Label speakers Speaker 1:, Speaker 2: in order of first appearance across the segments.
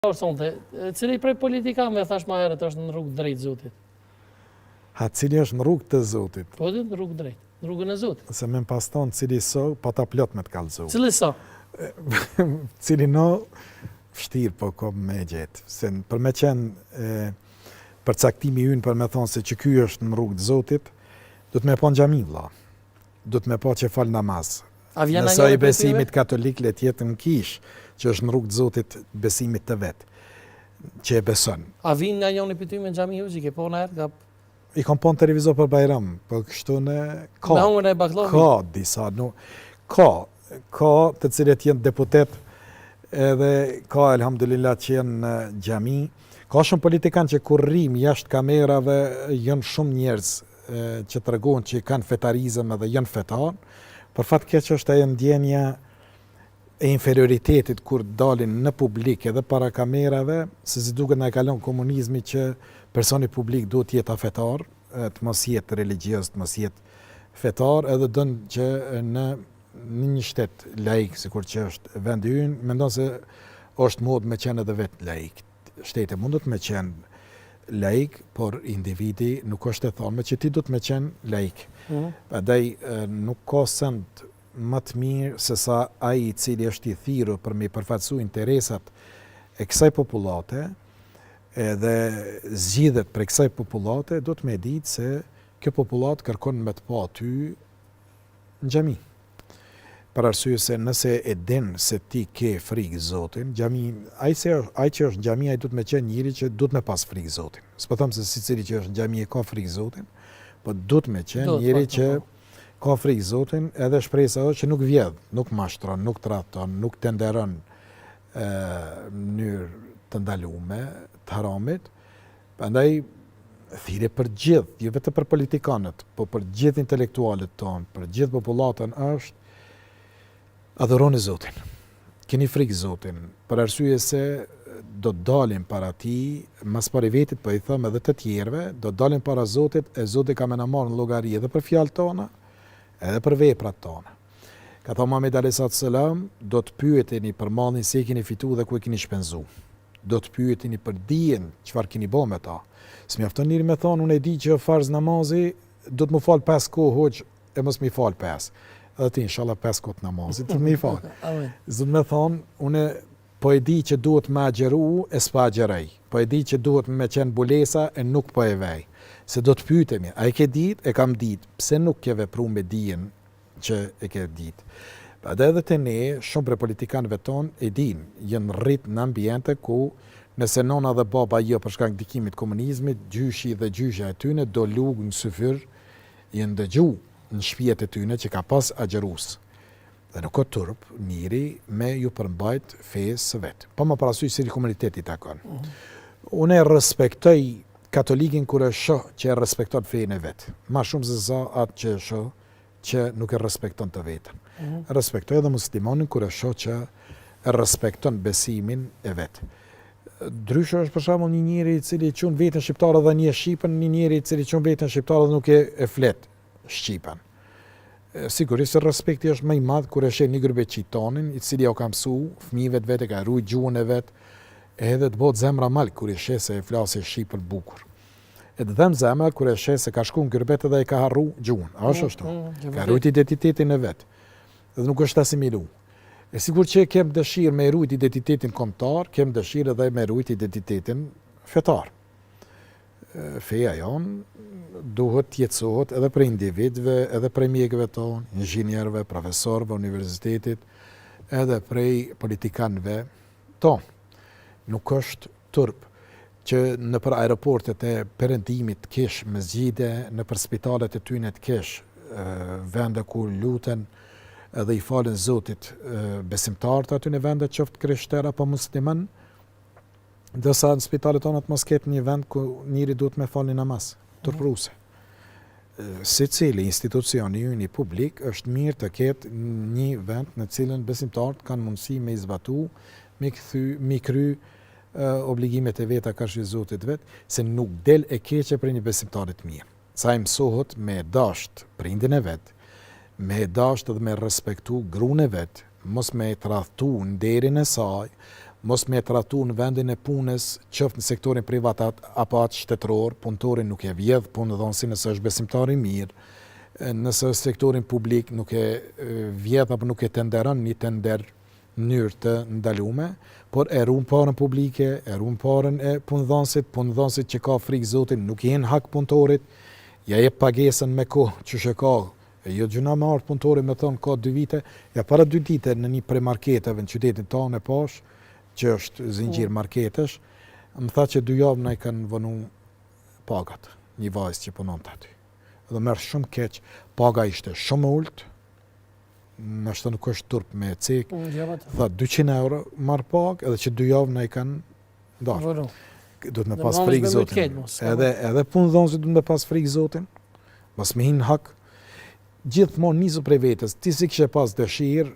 Speaker 1: Cili prej politikanëve thash më herët është në rrugë drejt Zotit?
Speaker 2: Cili është në rrugë të Zotit?
Speaker 1: Po në rrugë drejt, në rrugën e Zotit.
Speaker 2: Se me më pas tonë cili so, pa ta plot me të kallëzu.
Speaker 1: Cili so?
Speaker 2: Cili no, vështirë po ko me gjetë. Se për me qenë përcaktimi ynë për me thonë se që ky është në rrugë të Zotit, du të me po në xhami vlla. Du të me po që fal namaz. Nëse i besimit katolik le tjetë në kish, që është në rrugë të Zotit besimit të vetë, që e beson.
Speaker 1: A vinë nga njëni për ty me në xhami huzi, ke po në erë?
Speaker 2: I kom po në televizor për Bajram, për kështu në ka.
Speaker 1: Me hungën e baklavi?
Speaker 2: Ka disa, ka të cilët jenë deputet, edhe ka elhamdulillah që jenë në xhami. Ka shumë politikan që kur rrim jashtë kamerave, jenë shumë njerëz që të regohen që kanë fetarizëm edhe jenë fetar, për fat keq është ajo ndjenja e inferioritetit kur dalin në publik edhe para kamerave, se si duket na e kalon komunizmi që personi publik duhet të jetë afetar, të mos jetë religios, të mos jetë fetar, edhe dën që në një shtet laik, sikur që është vendi ynë, mendon se është modë me qenë edhe vetë laik. Shteti mundet me qenë laik, por individi nuk është e thonë që ti duhet me qenë laik. Andaj nuk ka send më të mirë se sa ai i cili është i thirrur për me përfaqësu interesat e kësaj popullate edhe zgjidhet për kësaj popullate, do të me ditë se kjo popullat kërkon me të pa aty në xhami. Për arsye se nëse e din se ti ke frikë Zotin, xhami, ai që është në xhami, ai duhet me qenë njëri që duhet me pas frikë Zotin. S'po them se secili që është në xhami e ka frikë Zotin, po duhet me qenë njëri që ka frikë Zotin, edhe shpresa është që nuk vjedh, nuk mashtron, nuk tradhton, nuk tenderon në mënyrë të ndalume, të haramit. Prandaj thirrje për gjithë, jo vetëm për politikanët, po për gjithë intelektualët tonë, për gjithë popullatën është adhuroni Zotin. Keni frikë Zotin, për arsye se do të dalim para ti, mas pari vetit, po i thëmë edhe të tjerëve, do të dalim para Zotit, e Zotit ka me na marrë në llogari edhe për fjalët tona, edhe për veprat tona. Ka thonë Muhamedi alayhi salam, do të pyeteni për mallin se keni fitu dhe ku e keni shpenzu. Do të pyeteni për dijen, çfarë keni bërë me ta. S'mjafton njëri me thonë, unë e di që farz namazi, do të më fal 5 kohë hoxh, e mos më fal 5. Edhe ti inshallah 5 kohë namazit, do të më fal. Zot më thonë, unë po e di që duhet me agjeru, e s'pa agjerej. Po e di që duhet me qenë bulesa, e nuk po e vej. Se do të pyetemi, a e ke ditë? E kam ditë. Pse nuk ke vepruar me dijen që e ke ditë? Edhe te ne, shumë për politikanëve tonë e din, jenë rrit në ambiente ku nëse nona dhe baba jo për shkak ndikimit komunizmit, gjyshi dhe gjysha e tyne do lugë në syfyr, jenë dëgju në shtëpiat e tyne që ka pas agjerus. Dhe nuk ka turp njëri me ju përmbajt fesë së vetë. Po më parasysh si komuniteti takon. Unë e respektoj katolikin kur e shoh që e respekton fenë e vetë. Ma shumë se sa atë që e shoh që nuk e respekton të vetën. Respektoj edhe muslimonin kur e shoh që e respekton besimin e vetë. Ndryshe është për shembull një njeri i cili çon veten shqiptar dhe një shqipen, një njeri i cili çon veten shqiptar dhe nuk e flet shqipen. Sigurisht se respekti është më i madh kur e sheh një gërbeqitonin i cili ja ka mësuar fëmijëve të vetë, ka ruajtur gjuhën e vet, edhe të bëhet zemra mal kur e sheh se e flasë shqip bukur. E të dhem zemra kur e sheh se ka shkuar në gërbet dhe e ka harru gjuhën. A është ashtu? Ka ruajtur identitetin e vet. Dhe nuk është asimilu. E sigur që kem dëshirë me ruajt identitetin kombëtar, kem dëshirë edhe me ruajt identitetin fetar. Feja jonë duhet të jetësohet edhe për individëve, edhe për mjekëve tonë, inxhinierëve, profesorëve, universitetit, edhe prej politikanëve tonë. Nuk është turp që në për aeroportet e perëndimit të kesh mesgjide, në për spitalet e tyne të kesh vende ku luten edhe i falen Zotit besimtarët aty në vendet qoftë krishter apo musliman, ndërsa në spitalet tona të mos ketë një vend ku njëri duhet me falë një namaz, turpruese. Secili institucioni ynë i publik është mirë të ketë një vend në cilën besimtarët kanë mundësi me i zbatu, me kry obligimet e veta karshi Zotit vet, se nuk del e keqe për një besimtarit mirë. Sa i mësohet me dasht prindin e vet, me dasht dhe me respektu gruan e vet, mos me tradhtu nderin e saj, mos me tratu në vendin e punës, qoftë në sektorin privat apo atë shtetëror, punëtorin nuk e vjedh punëdhënësin nëse është besimtar i mirë, nëse është sektorin publik nuk e vjedh apo nuk e tenderon një tender mënyrë të ndalume, por e ruan parën publike, e ruan parën e punëdhënësit që ka frikë Zotin, nuk i hin hak punëtorit, ja jep pagesën me kohë që shë ka. E jo gjuna me ardhë punëtori me thonë ka 2 vite, ja para 2 vite në një prej marketeve në qytetin tonë e pash, që është zinxhir marketesh, më tha që 2 javë na i kanë vënu pagat, një vajzë që punon të aty. Dhe merr shumë keq, paga ishte shumë ulët, në ashtë nuk është turp me cek, tha 200 euro marr pagë, edhe që 2 javë na i kanë ndarë. Duhet me pas frikë Zotin. Edhe punëdhënësit duhet me pas frikë Zotin, mos me hin hak. Gjithmonë nisu prej vetës, ti si kishe pas dëshirë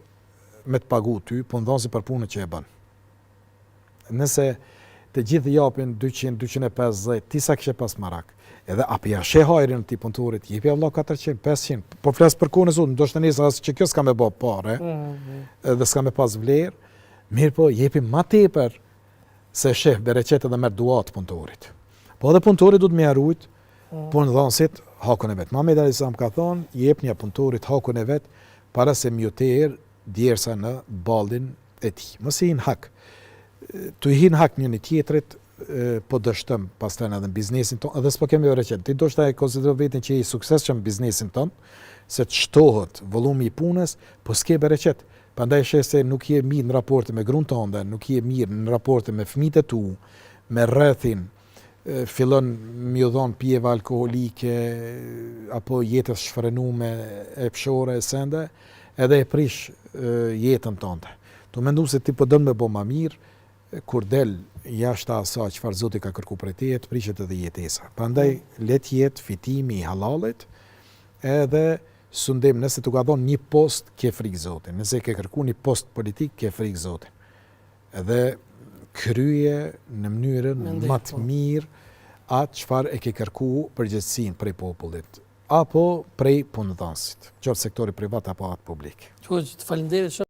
Speaker 2: me të pagu ty, punëdhënësi për punën që e bën. Nëse të gjithë japin 200, 250, ti sa kishe pas marak. Edhe apo ja sheh hajrin ti punëtorit, jepi Allah 400, 500. Po flas për kohën e Zotit, ndoshta nesër as që kjo s'ka me bë parë, edhe s'ka me pas vlerë. Mirë po, jepi më tepër se sheh bereqet edhe merr duat punëtorit. Po edhe punëtorit duhet me harujt punëdhënësit hakun e vet. Muhamedi alayhis salam ka thonë, jepni punëtorit hakun e vet para se më ter djersa në ballin e tij. Mos i hin hak. Tu i hin hak njëri tjetrit, po dështëm pastaj edhe në biznesin tonë, edhe s'po kemi bereqet. Ti do të konsiderosh veten që je i suksesshëm në biznesin tonë, se të shtohet volumi i punës, po s'ke bereqet. Prandaj shes se nuk je mirë në raporte me gruan tënde, nuk je mirë në raporte me fëmijët e tu, me rrethin, fillon mi u dhon pijeve alkoholike apo jetës shfrenume e pshore e sende, edhe e prish jetën tënde. Tu mendoj se ti po don me bë më mirë, kur del jashtë asaj çfarë Zoti ka kërkuar prej teje, të prishet edhe jetesa. Prandaj let jetë fitimi i halallit, edhe sundim, nëse të ka dhënë një post, ke frikë Zotin. Nëse ke kërkuar një post politik, ke frikë Zotin. Edhe krye në mënyrën më të mirë atë çfarë e ke kërkuar përgjegjësinë prej popullit, apo prej punëdhënësit, qoftë sektori privat apo atë publik.
Speaker 1: Të falenderit.